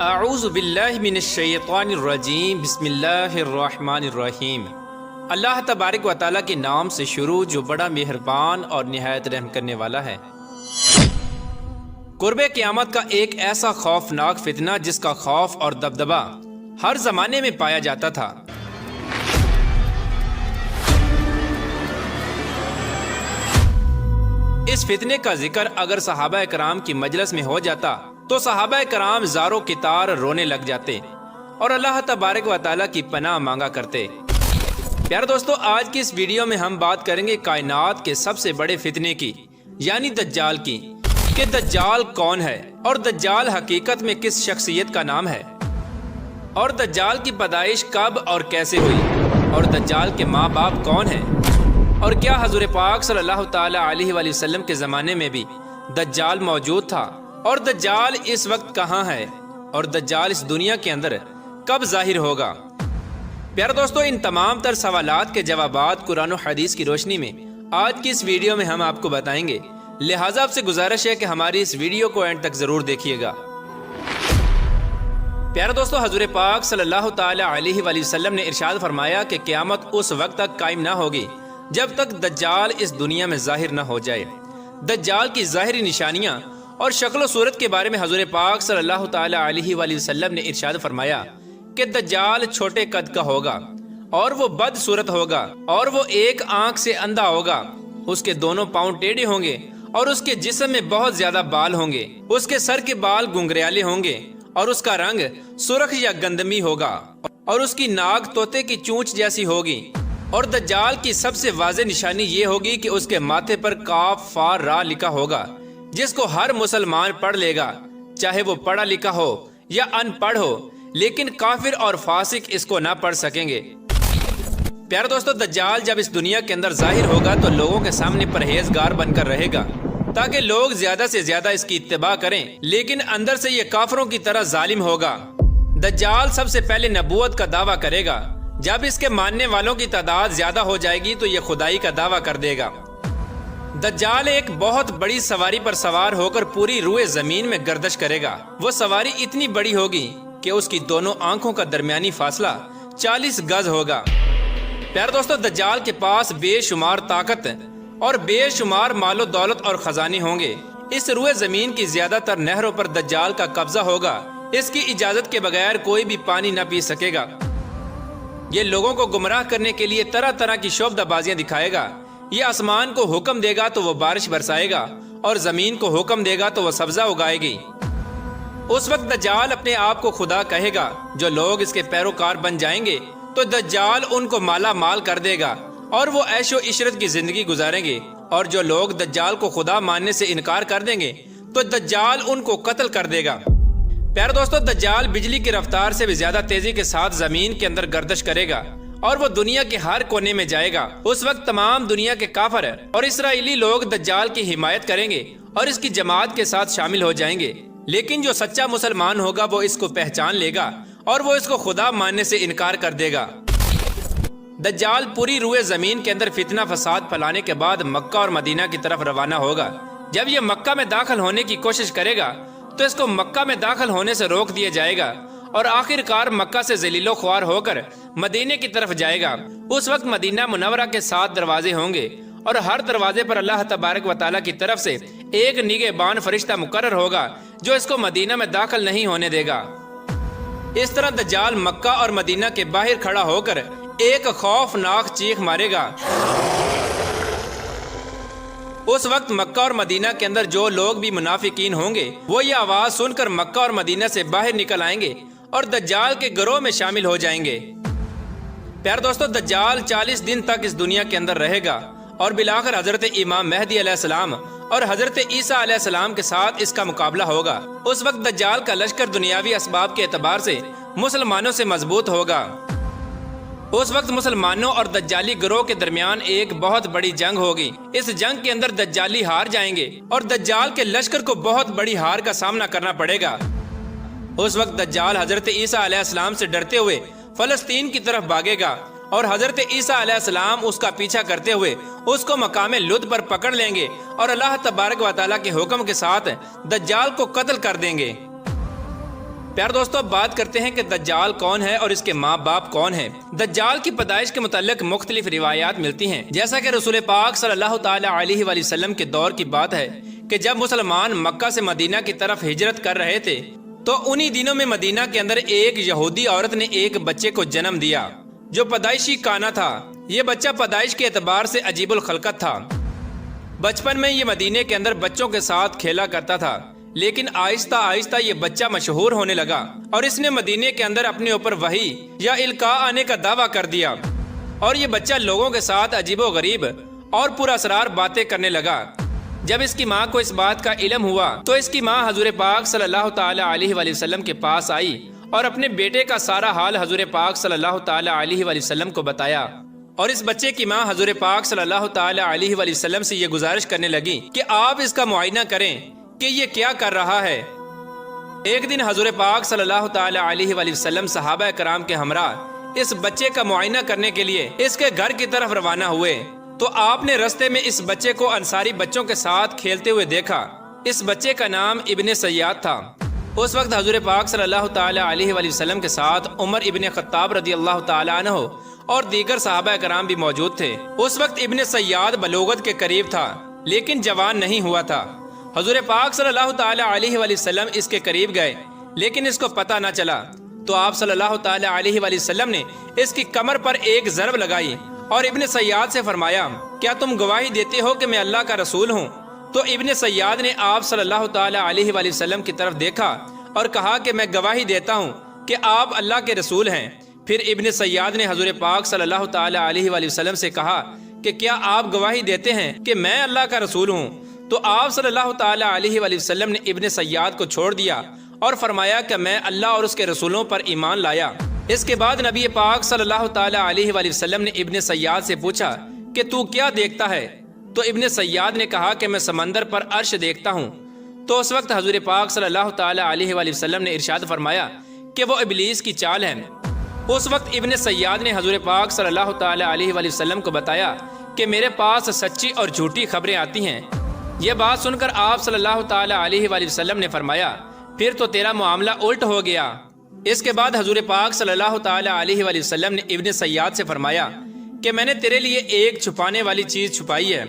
اعوذ باللہ من الشیطان الرجیم بسم اللہ الرحمن الرحیم۔ اللہ تبارک و تعالیٰ کے نام سے شروع جو بڑا مہربان اور نہایت رحم کرنے والا ہے۔ قرب قیامت کا ایک ایسا خوفناک فتنہ جس کا خوف اور دبدبہ ہر زمانے میں پایا جاتا تھا۔ اس فتنے کا ذکر اگر صحابہ کرام کی مجلس میں ہو جاتا تو صحابہ کرام زاروں کی تار رونے لگ جاتے اور اللہ تبارک و تعالیٰ کی پناہ مانگا کرتے۔ پیارے دوستو، آج کی اس ویڈیو میں ہم بات کریں گے کائنات کے سب سے بڑے فتنے کی، یعنی دجال کی، کہ دجال کون ہے اور دجال حقیقت میں کس شخصیت کا نام ہے، اور دجال کی پیدائش کب اور کیسے ہوئی، اور دجال کے ماں باپ کون ہیں، اور کیا حضور پاک صلی اللہ تعالی علیہ وآلہ وسلم کے زمانے میں بھی دجال موجود تھا، اور دجال اس وقت کہاں ہے، اور دجال اس دنیا کے اندر کب ظاہر ہوگا۔ پیارے دوستو، ان تمام تر سوالات کے جوابات قرآن و حدیث کی روشنی میں آج کی اس ویڈیو میں ہم آپ کو بتائیں گے، لہٰذا آپ سے گزارش ہے کہ ہماری اس ویڈیو کو اینڈ تک ضرور دیکھیے گا۔ پیارے دوستو، حضور پاک صلی اللہ تعالی علیہ وآلہ وسلم نے ارشاد فرمایا کہ قیامت اس وقت تک قائم نہ ہوگی جب تک دجال اس دنیا میں ظاہر نہ ہو جائے۔ دجال کی ظاہری نشانیاں اور شکل و صورت کے بارے میں حضور پاک صلی اللہ تعالی علیہ وآلہ وسلم نے ارشاد فرمایا کہ دجال چھوٹے قد کا ہوگا، اور وہ بد صورت ہوگا، اور وہ ایک آنکھ سے اندھا ہوگا، اس کے دونوں پاؤں ٹیڑھے ہوں گے، اور اس کے جسم میں بہت زیادہ بال ہوں گے، اس کے سر کے بال گنگریالے ہوں گے، اور اس کا رنگ سرخ یا گندمی ہوگا، اور اس کی ناک طوطے کی چونچ جیسی ہوگی۔ اور دجال کی سب سے واضح نشانی یہ ہوگی کہ اس کے ماتھے پر کاف فا را لکھا ہوگا، جس کو ہر مسلمان پڑھ لے گا، چاہے وہ پڑھا لکھا ہو یا ان پڑھ ہو، لیکن کافر اور فاسق اس کو نہ پڑھ سکیں گے۔ پیارے دوستو، دجال جب اس دنیا کے اندر ظاہر ہوگا تو لوگوں کے سامنے پرہیزگار بن کر رہے گا تاکہ لوگ زیادہ سے زیادہ اس کی اتباع کریں، لیکن اندر سے یہ کافروں کی طرح ظالم ہوگا۔ دجال سب سے پہلے نبوت کا دعویٰ کرے گا، جب اس کے ماننے والوں کی تعداد زیادہ ہو جائے گی تو یہ خدائی کا دعویٰ کر دے گا۔ دجال ایک بہت بڑی سواری پر سوار ہو کر پوری روئے زمین میں گردش کرے گا۔ وہ سواری اتنی بڑی ہوگی کہ اس کی دونوں آنکھوں کا درمیانی فاصلہ 40 گز ہوگا۔ پیارے دوستو، دجال کے پاس بے شمار طاقت اور بے شمار مال و دولت اور خزانے ہوں گے۔ اس روئے زمین کی زیادہ تر نہروں پر دجال کا قبضہ ہوگا۔ اس کی اجازت کے بغیر کوئی بھی پانی نہ پی سکے گا۔ یہ لوگوں کو گمراہ کرنے کے لیے طرح طرح کی شعبدہ بازیاں دکھائے گا۔ یہ آسمان کو حکم دے گا تو وہ بارش برسائے گا، اور زمین کو حکم دے گا تو وہ سبزہ اگائے گی۔ اس وقت دجال اپنے آپ کو خدا کہے گا۔ جو لوگ اس کے پیروکار بن جائیں گے تو دجال ان کو مالا مال کر دے گا، اور وہ عیش و عشرت کی زندگی گزاریں گے، اور جو لوگ دجال کو خدا ماننے سے انکار کر دیں گے تو دجال ان کو قتل کر دے گا۔ پیارے دوستو، دجال بجلی کی رفتار سے بھی زیادہ تیزی کے ساتھ زمین کے اندر گردش کرے گا، اور وہ دنیا کے ہر کونے میں جائے گا۔ اس وقت تمام دنیا کے کافر اور اسرائیلی لوگ دجال کی حمایت کریں گے اور اس کی جماعت کے ساتھ شامل ہو جائیں گے، لیکن جو سچا مسلمان ہوگا وہ اس کو پہچان لے گا اور وہ اس کو خدا ماننے سے انکار کر دے گا۔ دجال پوری روئے زمین کے اندر فتنہ فساد پھیلانے کے بعد مکہ اور مدینہ کی طرف روانہ ہوگا۔ جب یہ مکہ میں داخل ہونے کی کوشش کرے گا تو اس کو مکہ میں داخل ہونے سے روک دیا جائے گا، اور آخر کار مکہ سے ذلیل و خوار ہو کر مدینے کی طرف جائے گا۔ اس وقت مدینہ منورہ کے 7 دروازے ہوں گے، اور ہر دروازے پر اللہ تبارک و تعالیٰ کی طرف سے ایک نگہبان فرشتہ مقرر ہوگا جو اس کو مدینہ میں داخل نہیں ہونے دے گا۔ اس طرح دجال مکہ اور مدینہ کے باہر کھڑا ہو کر ایک خوفناک چیخ مارے گا۔ اس وقت مکہ اور مدینہ کے اندر جو لوگ بھی منافقین ہوں گے وہ یہ آواز سن کر مکہ اور مدینہ سے باہر نکل آئیں گے اور دجال کے گروہ میں شامل ہو جائیں گے۔ پیارے دوستو، دجال 40 دن تک اس دنیا کے اندر رہے گا، اور بالآخر حضرت امام مہدی علیہ السلام اور حضرت عیسیٰ علیہ السلام کے ساتھ اس کا مقابلہ ہوگا۔ اس وقت دجال کا لشکر دنیاوی اسباب کے اعتبار سے مسلمانوں سے مضبوط ہوگا۔ اس وقت مسلمانوں اور دجالی گروہ کے درمیان ایک بہت بڑی جنگ ہوگی۔ اس جنگ کے اندر دجالی ہار جائیں گے اور دجال کے لشکر کو بہت بڑی ہار کا سامنا کرنا پڑے گا۔ اس وقت دجال حضرت عیسیٰ علیہ السلام سے ڈرتے ہوئے فلسطین کی طرف بھاگے گا، اور حضرت عیسیٰ علیہ السلام اس کا پیچھا کرتے ہوئے اس کو مقام لد پر پکڑ لیں گے، اور اللہ تبارک و تعالیٰ کے حکم کے ساتھ دجال کو قتل کر دیں گے۔ پیار دوستو، بات کرتے ہیں کہ دجال کون ہے اور اس کے ماں باپ کون ہیں۔ دجال کی پیدائش کے متعلق مختلف روایات ملتی ہیں، جیسا کہ رسول پاک صلی اللہ تعالی علیہ وآلہ وسلم کے دور کی بات ہے کہ جب مسلمان مکہ سے مدینہ کی طرف ہجرت کر رہے تھے تو انہی دنوں میں مدینہ کے اندر ایک یہودی عورت نے ایک بچے کو جنم دیا جو پیدائشی کانا تھا۔ یہ بچہ پیدائش کے اعتبار سے عجیب الخلقت تھا۔ بچپن میں یہ مدینہ کے اندر بچوں کے ساتھ کھیلا کرتا تھا، لیکن آہستہ آہستہ یہ بچہ مشہور ہونے لگا اور اس نے مدینے کے اندر اپنے اوپر وحی یا القاء آنے کا دعویٰ کر دیا، اور یہ بچہ لوگوں کے ساتھ عجیب و غریب اور پر اسرار باتیں کرنے لگا۔ جب اس کی ماں کو اس بات کا علم ہوا تو اس کی ماں حضور پاک صلی اللہ تعالی علیہ وآلہ وسلم کے پاس آئی اور اپنے بیٹے کا سارا حال حضور پاک صلی اللہ تعالی علیہ وآلہ وسلم کو بتایا، اور اس بچے کی ماں حضور پاک صلی اللہ تعالی علیہ وآلہ وسلم سے یہ گزارش کرنے لگی کہ آپ اس کا معائنہ کریں کہ یہ کیا کر رہا ہے۔ ایک دن حضور پاک صلی اللہ تعالی علیہ وآلہ وسلم صحابہ کرام کے ہمراہ اس بچے کا معائنہ کرنے کے لیے اس کے گھر کی طرف روانہ ہوئے تو آپ نے رستے میں اس بچے کو انصاری بچوں کے ساتھ کھیلتے ہوئے دیکھا۔ اس بچے کا نام ابن سیاد تھا۔ اس وقت حضور پاک صلی اللہ تعالی علیہ وآلہ وسلم کے ساتھ عمر ابن خطاب رضی اللہ تعالی عنہ اور دیگر صحابہ کرام بھی موجود تھے۔ اس وقت ابن سیاد بلوغت کے قریب تھا لیکن جوان نہیں ہوا تھا۔ حضور پاک صلی اللہ تعالی علیہ وآلہ وسلم اس کے قریب گئے لیکن اس کو پتہ نہ چلا، تو آپ صلی اللہ تعالی علیہ وآلہ وسلم نے اس کی کمر پر ایک ضرب لگائی اور ابن سیاد سے فرمایا، کیا تم گواہی دیتے ہو کہ میں اللہ کا رسول ہوں؟ تو ابن سیاد نے آپ صلی اللہ تعالی علیہ وآلہ وسلم کی طرف دیکھا اور کہا کہ میں گواہی دیتا ہوں کہ آپ اللہ کے رسول ہیں۔ پھر ابن سیاد نے حضور پاک صلی اللہ تعالی علیہ وآلہ وسلم سے کہا کہ کیا آپ گواہی دیتے ہیں کہ میں اللہ کا رسول ہوں؟ تو آپ صلی اللہ تعالی علیہ وآلہ وسلم نے ابن سیاد کو چھوڑ دیا اور فرمایا کہ میں اللہ اور اس کے رسولوں پر ایمان لایا۔ اس کے بعد نبی پاک صلی اللہ تعالی علیہ وآلہ وسلم نے ابن سیاد سے پوچھا کہ تو کیا دیکھتا ہے؟ تو ابن سیاد نے کہا کہ میں سمندر پر عرش دیکھتا ہوں۔ تو اس وقت حضور پاک صلی اللہ تعالی علیہ وآلہ وسلم نے ارشاد فرمایا کہ وہ ابلیس کی چال ہے۔ اس وقت ابن سیاد نے حضور پاک صلی اللہ تعالی علیہ وآلہ وسلم کو بتایا کہ میرے پاس سچی اور جھوٹی خبریں آتی ہیں۔ یہ بات سن کر آپ صلی اللہ تعالی علیہ وآلہ وسلم نے فرمایا، پھر تو تیرا معاملہ الٹ ہو گیا۔ اس کے بعد حضور پاک صلی اللہ تعالی علیہ وآلہ وسلم نے ابن سیاد سے فرمایا کہ میں نے تیرے لیے ایک چھپانے والی چیز چھپائی ہے۔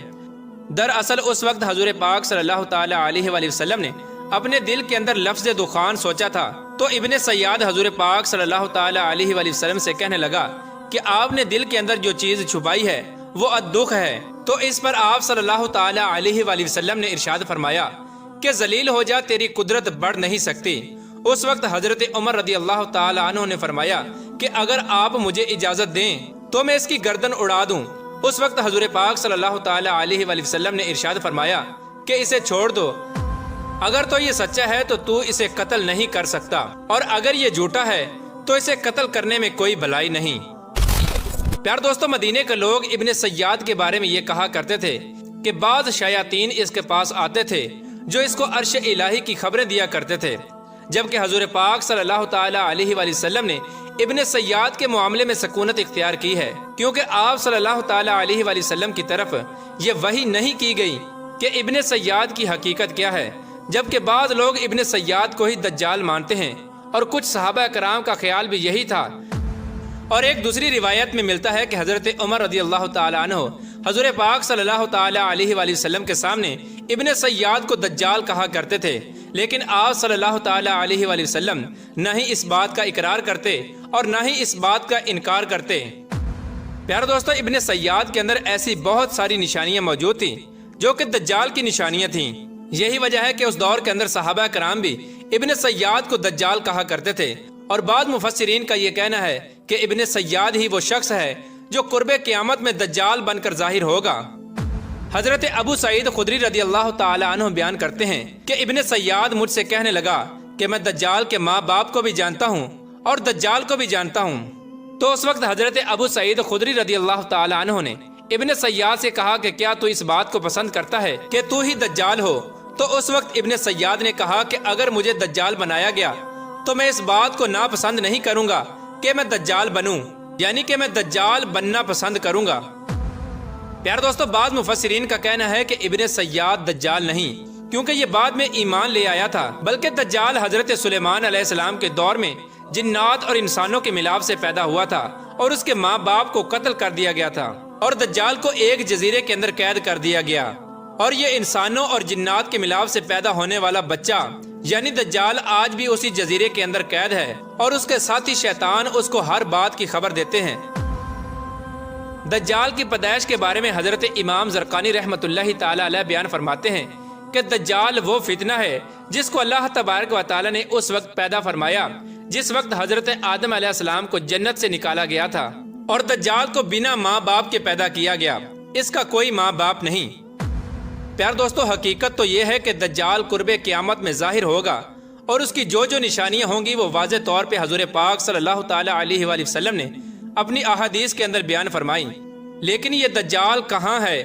دراصل اس وقت حضور پاک صلی اللہ تعالی علیہ وآلہ وسلم نے اپنے دل کے اندر لفظ دخان سوچا تھا، تو ابن سیاد حضور پاک صلی اللہ تعالی علیہ وآلہ وسلم سے کہنے لگا کہ آپ نے دل کے اندر جو چیز چھپائی ہے وہ الدخ ہے۔ تو اس پر آپ صلی اللہ تعالی علیہ وآلہ وسلم نے ارشاد فرمایا کہ ذلیل ہو جا، تیری قدرت بڑھ نہیں سکتی۔ اس وقت حضرت عمر رضی اللہ تعالی عنہ نے فرمایا کہ اگر آپ مجھے اجازت دیں تو میں اس کی گردن اڑا دوں۔ اس وقت حضور پاک صلی اللہ تعالی علیہ وآلہ وسلم نے ارشاد فرمایا کہ اسے چھوڑ دو، اگر تو یہ سچا ہے تو اسے قتل نہیں کر سکتا، اور اگر یہ جھوٹا ہے تو اسے قتل کرنے میں کوئی بھلائی نہیں۔ پیار دوستو، مدینے کے لوگ ابن سیاد کے بارے میں یہ کہا کرتے تھے کہ بعض شیاطین اس کے پاس آتے تھے جو اس کو عرش الہی کی خبریں دیا کرتے تھے، جبکہ حضور پاک صلی اللہ تعالی علیہ وآلہ وسلم نے ابن سیاد کے معاملے میں سکونت اختیار کی ہے، کیونکہ آپ صلی اللہ تعالی علیہ وآلہ وسلم کی طرف یہ وحی نہیں کی گئی کہ ابن سیاد کی حقیقت کیا ہے، جبکہ بعض لوگ ابن سیاد کو ہی دجال مانتے ہیں، اور کچھ صحابہ کرام کا خیال بھی یہی تھا۔ اور ایک دوسری روایت میں ملتا ہے کہ حضرت عمر رضی اللہ تعالی عنہ حضور پاک صلی اللہ تعالی علیہ وآلہ وسلم کے سامنے ابن سیاد کو دجال کہا کرتے تھے، لیکن آپ صلی اللہ تعالی علیہ وآلہ وسلم نہ ہی اس بات کا اقرار کرتے اور نہ ہی اس بات کا انکار کرتے۔ پیارے دوستو، ابن سیاد کے اندر ایسی بہت ساری نشانیاں موجود تھیں جو کہ دجال کی نشانیاں تھیں۔ یہی وجہ ہے کہ اس دور کے اندر صحابہ کرام بھی ابن سیاد کو دجال کہا کرتے تھے، اور بعض مفسرین کا یہ کہنا ہے کہ ابن سیاد ہی وہ شخص ہے جو قرب قیامت میں دجال بن کر ظاہر ہوگا۔ حضرت ابو سعید خدری رضی اللہ تعالی عنہ بیان کرتے ہیں کہ ابن سیاد مجھ سے کہنے لگا کہ میں دجال کے ماں باپ کو بھی جانتا ہوں اور دجال کو بھی جانتا ہوں۔ تو اس وقت حضرت ابو سعید خدری رضی اللہ تعالی عنہ نے ابن سیاد سے کہا کہ کیا تو اس بات کو پسند کرتا ہے کہ تو ہی دجال ہو؟ تو اس وقت ابن سیاد نے کہا کہ اگر مجھے دجال بنایا گیا تو میں اس بات کو ناپسند نہیں کروں گا کہ میں دجال بنوں، یعنی کہ میں دجال بننا پسند کروں گا۔ پیارے دوستو، بعض مفسرین کا کہنا ہے کہ ابن سیاد دجال نہیں کیونکہ یہ بعد میں ایمان لے آیا تھا، بلکہ دجال حضرت سلیمان علیہ السلام کے دور میں جنات اور انسانوں کے ملاپ سے پیدا ہوا تھا اور اس کے ماں باپ کو قتل کر دیا گیا تھا اور دجال کو ایک جزیرے کے اندر قید کر دیا گیا، اور یہ انسانوں اور جنات کے ملاپ سے پیدا ہونے والا بچہ یعنی دجال آج بھی اسی جزیرے کے اندر قید ہے، اور اس کے ساتھی شیطان اس کو ہر بات کی خبر دیتے ہیں۔ دجال کی پیدائش کے بارے میں حضرت امام زرقانی رحمۃ اللہ تعالی علیہ بیان فرماتے ہیں کہ دجال وہ فتنہ ہے جس کو اللہ تبارک و تعالی نے اس وقت پیدا فرمایا جس وقت حضرت آدم علیہ السلام کو جنت سے نکالا گیا تھا، اور دجال کو بنا ماں باپ کے پیدا کیا گیا، اس کا کوئی ماں باپ نہیں۔ پیار دوستو، حقیقت تو یہ ہے کہ دجال قرب قیامت میں ظاہر ہوگا، اور اس کی جو نشانیاں ہوں گی وہ واضح طور پہ حضور پاک صلی اللہ تعالی علیہ وآلہ وسلم نے اپنی احادیث کے اندر بیان فرمائی۔ لیکن یہ دجال کہاں ہے،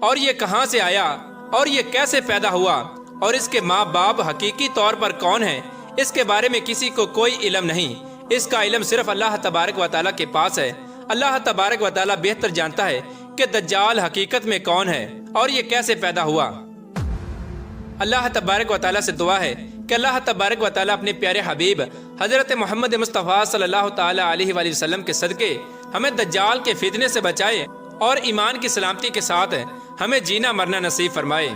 اور یہ کہاں سے آیا، اور یہ کیسے پیدا ہوا، اور اس کے ماں باپ حقیقی طور پر کون ہیں، اس کے بارے میں کسی کو کوئی علم نہیں۔ اس کا علم صرف اللہ تبارک و تعالیٰ کے پاس ہے۔ اللہ تبارک و تعالیٰ بہتر جانتا ہے کہ دجال حقیقت میں کون ہے اور یہ کیسے پیدا ہوا۔ اللہ تبارک و تعالیٰ سے دعا ہے کہ اللہ تبارک و تعالیٰ اپنے پیارے حبیب حضرت محمد مصطفیٰ صلی اللہ تعالیٰ علیہ وآلہ وسلم کے صدقے ہمیں دجال کے فتنے سے بچائے اور ایمان کی سلامتی کے ساتھ ہمیں جینا مرنا نصیب فرمائے۔